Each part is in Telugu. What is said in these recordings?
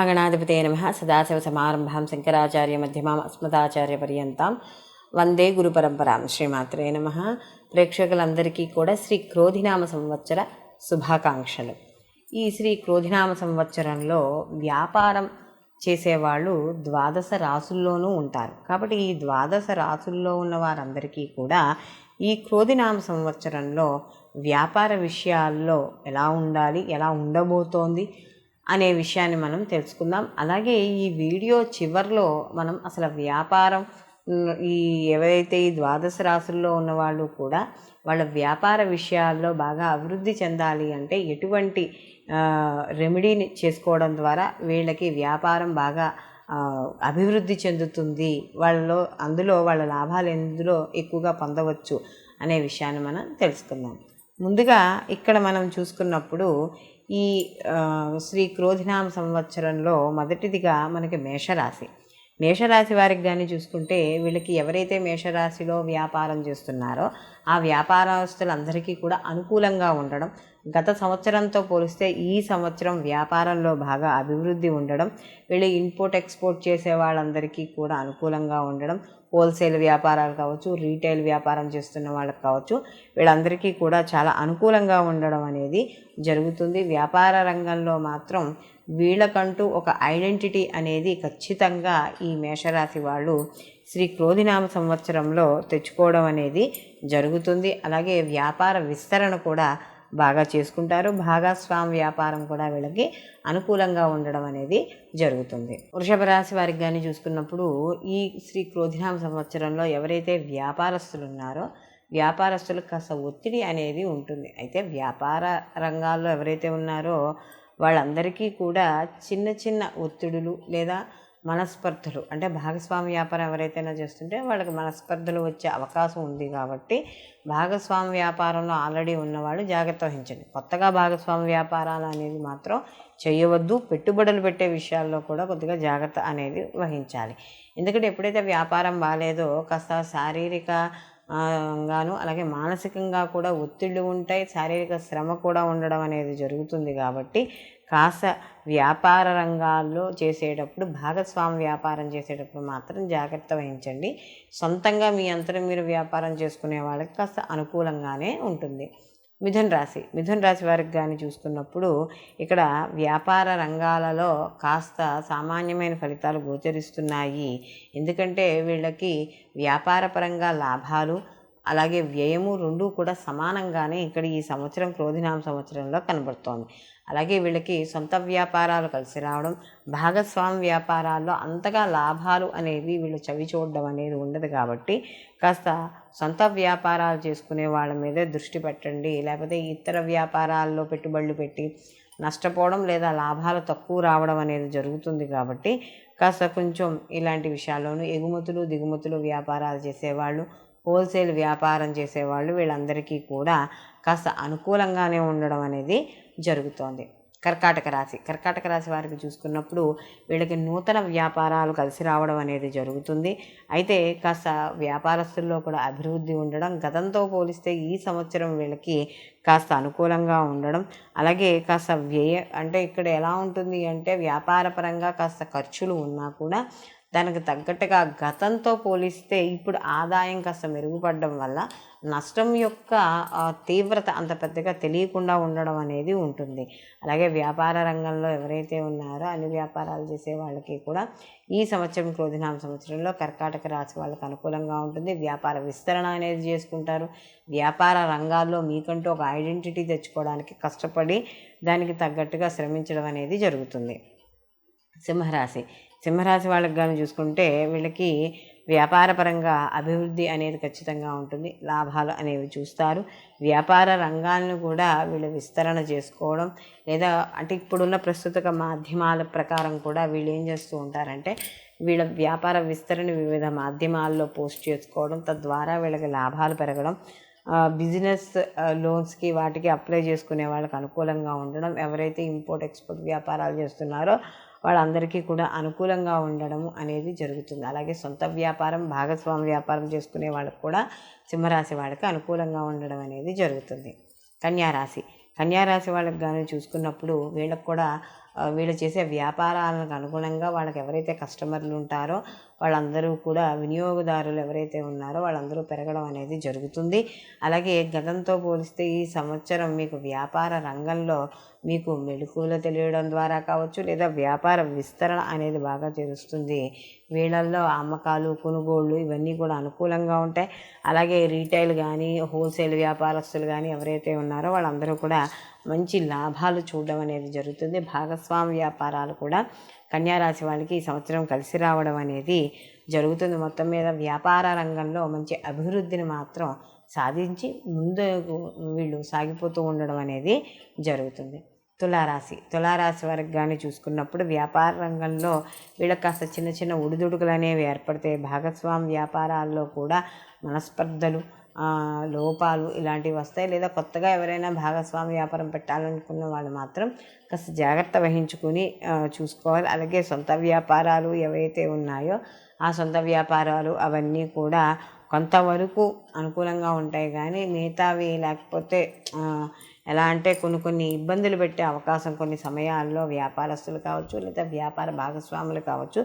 శ్రీమహాగణాధిపతే నమః. సదాశివసమారంభాం శంకరాచార్యమధ్యమాం అస్మదాచార్యపర్యంతాం వందే గురుపరంపరాం. శ్రీమాత్రే నమః. ప్రేక్షకులందరికీ కూడా శ్రీ క్రోధినామ సంవత్సర శుభాకాంక్షలు. ఈ శ్రీ క్రోధినామ సంవత్సరంలో వ్యాపారం చేసేవాళ్ళు ద్వాదశ రాసుల్లోనూ ఉంటారు. కాబట్టి ఈ ద్వాదశ రాసుల్లో ఉన్న వారందరికీ కూడా ఈ క్రోధినామ సంవత్సరంలో వ్యాపార విషయాల్లో ఎలా ఉండాలి, ఎలా ఉండబోతోంది అనే విషయాన్ని మనం తెలుసుకుందాం. అలాగే ఈ వీడియో చివరిలో మనం అసలు వ్యాపారం ఎవరైతే ఈ ద్వాదశ రాశుల్లో ఉన్నవాళ్ళు కూడా వాళ్ళ వ్యాపార విషయాల్లో బాగా అభివృద్ధి చెందాలి అంటే ఎటువంటి రెమెడీని చేసుకోవడం ద్వారా వీళ్ళకి వ్యాపారం బాగా అభివృద్ధి చెందుతుంది, అందులో వాళ్ళ లాభాలు ఎందులో ఎక్కువగా పొందవచ్చు అనే విషయాన్ని మనం తెలుసుకుందాం. ముందుగా ఇక్కడ మనం చూసుకున్నప్పుడు ఈ శ్రీ క్రోధినామ సంవత్సరంలో మొదటిదిగా మనకి మేషరాశి వారికి కానీ చూసుకుంటే వీళ్ళకి ఎవరైతే మేషరాశిలో వ్యాపారం చేస్తున్నారో ఆ వ్యాపారస్తులందరికీ కూడా అనుకూలంగా ఉండడం, గత సంవత్సరంతో పోలిస్తే ఈ సంవత్సరం వ్యాపారంలో బాగా అభివృద్ధి ఉండడం, వీళ్ళు ఇంపోర్ట్ ఎక్స్పోర్ట్ చేసే వాళ్ళందరికీ కూడా అనుకూలంగా ఉండడం, హోల్సేల్ వ్యాపారాలు కావచ్చు, రీటైల్ వ్యాపారం చేస్తున్న వాళ్ళకి కావచ్చు, వీళ్ళందరికీ కూడా చాలా అనుకూలంగా ఉండడం అనేది జరుగుతుంది. వ్యాపార రంగంలో మాత్రం వీళ్ళకంటూ ఒక ఐడెంటిటీ అనేది ఖచ్చితంగా ఈ మేషరాశి వాళ్ళు శ్రీ క్రోధినామ సంవత్సరంలో తెచ్చుకోవడం అనేది జరుగుతుంది. అలాగే వ్యాపార విస్తరణ కూడా బాగా చేసుకుంటారు. భాగస్వామ్య వ్యాపారం కూడా వీళ్ళకి అనుకూలంగా ఉండడం అనేది జరుగుతుంది. వృషభ రాశి వారికి కానీ చూసుకున్నప్పుడు ఈ శ్రీ క్రోధినామ సంవత్సరంలో ఎవరైతే వ్యాపారస్తులు ఉన్నారో వ్యాపారస్తులకు కాస్త ఒత్తిడి అనేది ఉంటుంది. అయితే వ్యాపార రంగాల్లో ఎవరైతే ఉన్నారో వాళ్ళందరికీ కూడా చిన్న చిన్న ఒత్తిడులు లేదా మనస్పర్ధలు, అంటే భాగస్వామ్య వ్యాపారం ఎవరైతేనా చేస్తుంటే వాళ్ళకి మనస్పర్ధలు వచ్చే అవకాశం ఉంది. కాబట్టి భాగస్వామ్య వ్యాపారంలో ఆల్రెడీ ఉన్నవాళ్ళు జాగ్రత్త వహించండి. కొత్తగా భాగస్వామ్య వ్యాపారాలు అనేది మాత్రం చేయవద్దు. పెట్టుబడులు పెట్టే విషయాల్లో కూడా కొద్దిగా జాగ్రత్త అనేది వహించాలి. ఎందుకంటే ఎప్పుడైతే వ్యాపారం బాగాలేదో కాస్త శారీరక గాను అలాగే మానసికంగా కూడా ఒత్తిళ్ళు ఉంటాయి, శారీరక శ్రమ కూడా ఉండడం అనేది జరుగుతుంది. కాబట్టి కాస్త వ్యాపార రంగాల్లో చేసేటప్పుడు, భాగస్వామ్య వ్యాపారం చేసేటప్పుడు మాత్రం జాగ్రత్త వహించండి. సొంతంగా మీ అంతరం మీరు వ్యాపారం చేసుకునే వాళ్ళకి కాస్త అనుకూలంగానే ఉంటుంది. మిథున రాశి వారికి కానీ చూసుకున్నప్పుడు ఇక్కడ వ్యాపార రంగాలలో కాస్త సామాన్యమైన ఫలితాలు గోచరిస్తున్నాయి. ఎందుకంటే వీళ్ళకి వ్యాపారపరంగా లాభాలు అలాగే వ్యయము రెండూ కూడా సమానంగానే ఇక్కడ ఈ సంవత్సరం క్రోధినామ సంవత్సరంలో కనబడుతోంది. అలాగే వీళ్ళకి సొంత వ్యాపారాలు కలిసి రావడం, భాగస్వామ్య వ్యాపారాల్లో అంతగా లాభాలు అనేవి వీళ్ళు చవి చూడడం అనేది ఉండదు. కాబట్టి కాస్త సొంత వ్యాపారాలు చేసుకునే వాళ్ళ మీదే దృష్టి పెట్టండి. లేకపోతే ఇతర వ్యాపారాల్లో పెట్టుబడులు పెట్టి నష్టపోవడం లేదా లాభాలు తక్కువ రావడం అనేది జరుగుతుంది. కాబట్టి కాస్త కొంచెం ఇలాంటి విషయాల్లోనూ ఎగుమతులు దిగుమతులు వ్యాపారాలు చేసేవాళ్ళు, హోల్సేల్ వ్యాపారం చేసేవాళ్ళు వీళ్ళందరికీ కూడా కాస్త అనుకూలంగానే ఉండడం అనేది జరుగుతోంది. కర్కాటక రాశి వారికి చూసుకున్నప్పుడు వీళ్ళకి నూతన వ్యాపారాలు కలిసి రావడం అనేది జరుగుతుంది. అయితే కాస్త వ్యాపారస్తుల్లో కూడా అభివృద్ధి ఉండడం, గతంతో పోలిస్తే ఈ సంవత్సరం వీళ్ళకి కాస్త అనుకూలంగా ఉండడం, అలాగే కాస్త అంటే ఇక్కడ ఎలా ఉంటుంది అంటే వ్యాపారపరంగా కాస్త ఖర్చులు ఉన్నా కూడా దానికి తగ్గట్టుగా గతంతో పోలిస్తే ఇప్పుడు ఆదాయం కాస్త మెరుగుపడడం వల్ల నష్టం యొక్క తీవ్రత అంత పెద్దగా తెలియకుండా ఉండడం అనేది ఉంటుంది. అలాగే వ్యాపార రంగంలో ఎవరైతే ఉన్నారో అన్ని వ్యాపారాలు చేసే వాళ్ళకి కూడా ఈ సంవత్సరం క్రోధినామ సంవత్సరంలో కర్కాటక రాశి వాళ్ళకి అనుకూలంగా ఉంటుంది. వ్యాపార విస్తరణ అనేది చేసుకుంటారు. వ్యాపార రంగాల్లో మీకంటూ ఒక ఐడెంటిటీ తెచ్చుకోవడానికి కష్టపడి దానికి తగ్గట్టుగా శ్రమించడం అనేది జరుగుతుంది. సింహరాశి వాళ్ళకి కానీ చూసుకుంటే వీళ్ళకి వ్యాపారపరంగా అభివృద్ధి అనేది ఖచ్చితంగా ఉంటుంది. లాభాలు అనేవి చూస్తారు. వ్యాపార రంగాలను కూడా వీళ్ళు విస్తరణ చేసుకోవడం లేదా అంటే ఇప్పుడున్న ప్రస్తుత మాధ్యమాల ప్రకారం కూడా వీళ్ళు ఏం చేస్తూ ఉంటారంటే వీళ్ళ వ్యాపార విస్తరణ వివిధ మాధ్యమాల్లో పోస్ట్ చేసుకోవడం, తద్వారా వీళ్ళకి లాభాలు పెరగడం, బిజినెస్ లోన్స్కి వాటికి అప్లై చేసుకునే వాళ్ళకి అనుకూలంగా ఉండడం, ఎవరైతే ఇంపోర్ట్ ఎక్స్పోర్ట్ వ్యాపారాలు చేస్తున్నారో వాళ్ళందరికీ కూడా అనుకూలంగా ఉండడం అనేది జరుగుతుంది. అలాగే సొంత వ్యాపారం భాగస్వామ్య వ్యాపారం చేసుకునే వాళ్ళకి కూడా సింహరాశి వాళ్ళకి అనుకూలంగా ఉండడం అనేది జరుగుతుంది. కన్యారాశి వాళ్ళకి కానీ చూసుకున్నప్పుడు వీళ్ళకి కూడా వీళ్ళు చేసే వ్యాపారాలకు అనుగుణంగా వాళ్ళకి ఎవరైతే కస్టమర్లు ఉంటారో వాళ్ళందరూ కూడా, వినియోగదారులు ఎవరైతే ఉన్నారో వాళ్ళందరూ పెరగడం అనేది జరుగుతుంది. అలాగే గతంతో పోలిస్తే ఈ సంవత్సరం మీకు వ్యాపార రంగంలో మీకు మెళకువలు తెలియడం ద్వారా కావచ్చు, లేదా వ్యాపార విస్తరణ అనేది బాగా తెలుస్తుంది. వీళ్ళల్లో అమ్మకాలు, కొనుగోళ్ళు ఇవన్నీ కూడా అనుకూలంగా ఉంటాయి. అలాగే రీటైల్ కానీ, హోల్సేల్ వ్యాపారస్తులు కానీ ఎవరైతే ఉన్నారో వాళ్ళందరూ కూడా మంచి లాభాలు చూడడం అనేది జరుగుతుంది. భాగస్వామ్య వ్యాపారాలు కూడా కన్యారాశి వాళ్ళకి ఈ సంవత్సరం కలిసి రావడం అనేది జరుగుతుంది. మొత్తం మీద వ్యాపార రంగంలో మంచి అభివృద్ధిని మాత్రం సాధించి ముందుకు వీళ్ళు సాగిపోతూ ఉండడం అనేది జరుగుతుంది. తులారాశి వారికి కానీ చూసుకున్నప్పుడు వ్యాపార రంగంలో వీళ్ళకి కాస్త చిన్న చిన్న ఒడిదుడుకులు అనేవి ఏర్పడతాయి. భాగస్వామ్య వ్యాపారాల్లో కూడా మనస్పర్ధలు, లోపాలు ఇలాంటివి వస్తాయి. లేదా కొత్తగా ఎవరైనా భాగస్వామి వ్యాపారం పెట్టాలనుకున్న వాళ్ళు మాత్రం కాస్త జాగ్రత్త వహించుకుని చూసుకోవాలి. అలాగే సొంత వ్యాపారాలు ఏవైతే ఉన్నాయో ఆ సొంత వ్యాపారాలు అవన్నీ కూడా కొంతవరకు అనుకూలంగా ఉంటాయి. కానీ మిగతావి లేకపోతే ఎలా అంటే కొన్ని ఇబ్బందులు పెట్టే అవకాశం కొన్ని సమయాల్లో వ్యాపారస్తులు కావచ్చు, లేదా వ్యాపార భాగస్వాములు కావచ్చు,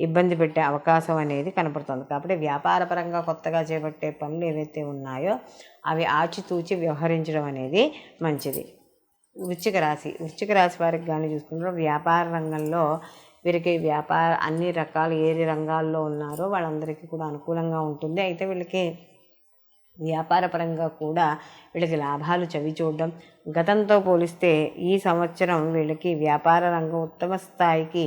ఇబ్బంది పెట్టే అవకాశం అనేది కనపడుతుంది. కాబట్టి వ్యాపారపరంగా కొత్తగా చేపట్టే పనులు ఏవైతే ఉన్నాయో అవి ఆచితూచి వ్యవహరించడం అనేది మంచిది. వృశ్చిక రాశి వారికి కానీ చూసుకుంటారో వ్యాపార రంగంలో వీరికి అన్ని రకాలు ఏ రంగాల్లో ఉన్నారో వాళ్ళందరికీ కూడా అనుకూలంగా ఉంటుంది. అయితే వీళ్ళకి వ్యాపారపరంగా కూడా వీళ్ళకి లాభాలు చవి చూడడం, గతంతో పోలిస్తే ఈ సంవత్సరం వీళ్ళకి వ్యాపార రంగం ఉత్తమ స్థాయికి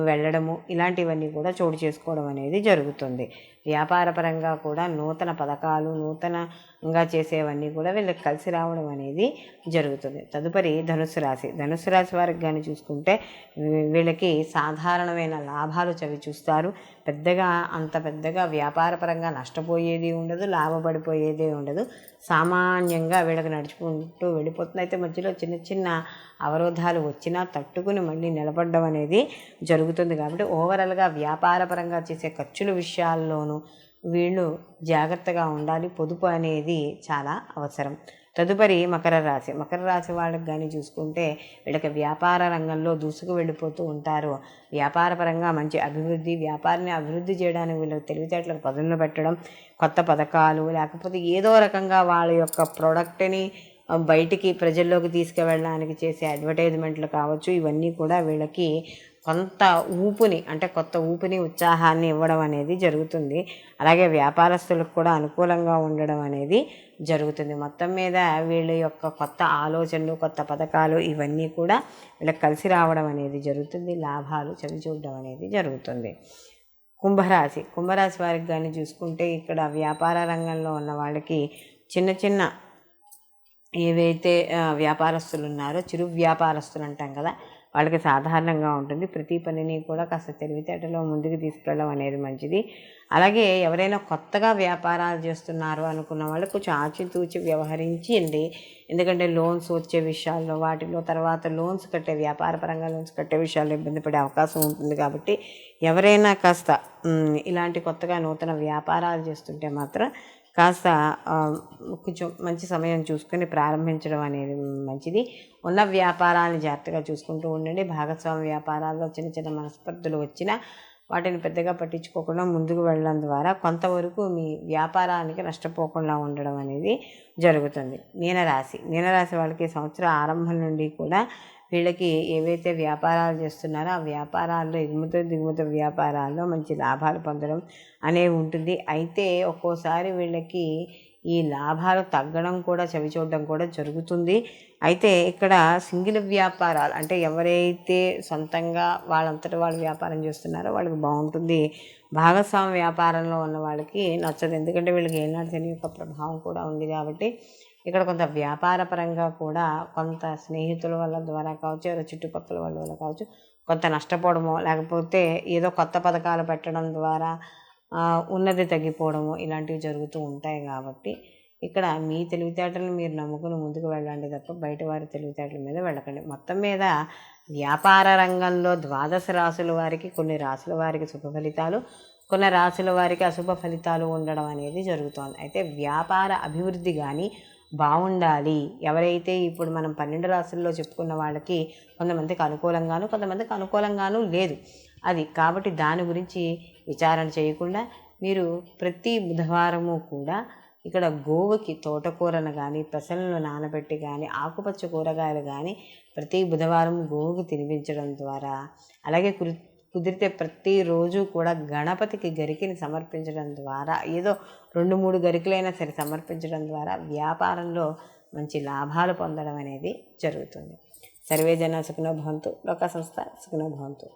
వెళ్ళడము ఇలాంటివన్నీ కూడా చోటు చేసుకోవడం అనేది జరుగుతుంది. వ్యాపారపరంగా కూడా నూతన పథకాలు, నూతనంగా చేసేవన్నీ కూడా వీళ్ళకి కలిసి రావడం అనేది జరుగుతుంది. తదుపరి ధనుస్సు రాశి వారికి కానీ చూసుకుంటే వీళ్ళకి సాధారణమైన లాభాలు చవి చూస్తారు. అంత పెద్దగా వ్యాపారపరంగా నష్టపోయేది ఉండదు, లాభపడిపోయేదే ఉండదు. సామాన్యంగా వీళ్ళకి నడుచుకుంటూ వెళ్ళిపోతుంది. అయితే మధ్యలో చిన్న చిన్న అవరోధాలు వచ్చినా తట్టుకుని మళ్ళీ నిలబడడం అనేది జరుగుతుంది. కాబట్టి ఓవరాల్గా వ్యాపారపరంగా చేసే ఖర్చుల విషయాల్లోనూ వీళ్ళు జాగ్రత్తగా ఉండాలి. పొదుపు అనేది చాలా అవసరం. తదుపరి మకర రాశి వాళ్ళకి కానీ చూసుకుంటే వీళ్ళకి వ్యాపార రంగంలో దూసుకు వెళ్ళిపోతూ ఉంటారు. వ్యాపారపరంగా మంచి వ్యాపారాన్ని అభివృద్ధి చేయడానికి వీళ్ళకి తెలివితేటలకు పదులను పెట్టడం, కొత్త పథకాలు, లేకపోతే ఏదో రకంగా వాళ్ళ యొక్క ప్రోడక్ట్ని బయటికి ప్రజల్లోకి తీసుకువెళ్ళడానికి చేసే అడ్వర్టైజ్మెంట్లు కావచ్చు, ఇవన్నీ కూడా వీళ్ళకి కొత్త ఊపిని ఉత్సాహాన్ని ఇవ్వడం అనేది జరుగుతుంది. అలాగే వ్యాపారస్తులకు కూడా అనుకూలంగా ఉండడం అనేది జరుగుతుంది. మొత్తం మీద వీళ్ళ యొక్క కొత్త ఆలోచనలు, కొత్త పథకాలు ఇవన్నీ కూడా వీళ్ళకి కలిసి రావడం అనేది జరుగుతుంది. లాభాలు చవి చూడడం అనేది జరుగుతుంది. కుంభరాశి వారికి కానీ చూసుకుంటే ఇక్కడ వ్యాపార రంగంలో ఉన్న వాళ్ళకి చిన్న ఏవైతే వ్యాపారస్తులు ఉన్నారో చిరు వ్యాపారస్తులు అంటాం కదా, వాళ్ళకి సాధారణంగా ఉంటుంది. ప్రతి పనిని కూడా కాస్త తెలివితేటలో ముందుకు తీసుకెళ్ళడం అనేది మంచిది. అలాగే ఎవరైనా కొత్తగా వ్యాపారాలు చేస్తున్నారు అనుకున్న వాళ్ళు కొంచెం ఆచితూచి వ్యవహరించండి. ఎందుకంటే లోన్స్ వచ్చే విషయాల్లో వాటిలో తర్వాత వ్యాపారపరంగా లోన్స్ కట్టే విషయాల్లో ఇబ్బంది పడే అవకాశం ఉంటుంది. కాబట్టి ఎవరైనా కాస్త ఇలాంటి కొత్తగా నూతన వ్యాపారాలు చేస్తుంటే మాత్రం కాస్త కొంచెం మంచి సమయం చూసుకొని ప్రారంభించడం అనేది మంచిది. ఉన్న వ్యాపారాన్ని జాగ్రత్తగా చూసుకుంటూ ఉండండి. భాగస్వామ్య వ్యాపారాల్లో చిన్న మనస్పర్ధలు వచ్చినా వాటిని పెద్దగా పట్టించుకోకుండా ముందుకు వెళ్ళడం ద్వారా కొంతవరకు మీ వ్యాపారానికి నష్టపోకుండా ఉండడం అనేది జరుగుతుంది. మీనరాశి వాళ్ళకి సంవత్సరం ఆరంభం నుండి కూడా వీళ్ళకి ఏవైతే వ్యాపారాలు చేస్తున్నారో ఆ వ్యాపారాల్లో దిగుమతి వ్యాపారాల్లో మంచి లాభాలు పొందడం అనేవి ఉంటుంది. అయితే ఒక్కోసారి వీళ్ళకి ఈ లాభాలు తగ్గడం కూడా చవిచూడడం కూడా జరుగుతుంది. అయితే ఇక్కడ సింగిల్ వ్యాపారాలు అంటే ఎవరైతే సొంతంగా వాళ్ళంతటి వాళ్ళు వ్యాపారం చేస్తున్నారో వాళ్ళకి బాగుంటుంది. భాగస్వామ్య వ్యాపారంలో ఉన్న వాళ్ళకి నచ్చదు. ఎందుకంటే వీళ్ళకి ఏనాడు శని యొక్క ప్రభావం కూడా ఉంది. కాబట్టి ఇక్కడ కొంత వ్యాపారపరంగా కూడా కొంత స్నేహితుల వల్ల ద్వారా కావచ్చు, ఎవరో చుట్టుపక్కల వాళ్ళ వల్ల కావచ్చు కొంత నష్టపోవడమో, లేకపోతే ఏదో కొత్త పథకాలు పెట్టడం ద్వారా ఉన్నది తగ్గిపోవడము ఇలాంటివి జరుగుతూ ఉంటాయి. కాబట్టి ఇక్కడ మీ తెలివితేటలను మీరు నమ్ముకుని ముందుకు వెళ్ళండి తప్ప బయట వారి తెలివితేటల మీద వెళ్ళకండి. మొత్తం మీద వ్యాపార రంగంలో 12 రాశుల వారికి కొన్ని రాశుల వారికి శుభ ఫలితాలు, కొన్ని రాశుల వారికి అశుభ ఫలితాలు ఉండడం అనేది జరుగుతోంది. అయితే వ్యాపార అభివృద్ధి కానీ బాగుండాలి. ఎవరైతే ఇప్పుడు మనం 12 రాసుల్లో చెప్పుకున్న వాళ్ళకి కొంతమందికి అనుకూలంగాను, కొంతమందికి అనుకూలంగాను లేదు. అది కాబట్టి దాని గురించి విచారణ చేయకుండా మీరు ప్రతి బుధవారము కూడా ఇక్కడ గోవుకి తోటకూరను కానీ, పెసలను నానబెట్టి కానీ, ఆకుపచ్చ కూరగాయలు కానీ ప్రతి బుధవారం గోవుకి తినిపించడం ద్వారా, అలాగే కుదిరితే ప్రతిరోజు కూడా గణపతికి గరికిని సమర్పించడం ద్వారా, ఏదో 2-3 గరికలైనా సరే సమర్పించడం ద్వారా వ్యాపారంలో మంచి లాభాలు పొందడం అనేది జరుగుతుంది. సర్వే జన సుఖినో భవంతు, లోక సంస్థ సుఖినో భవంతు.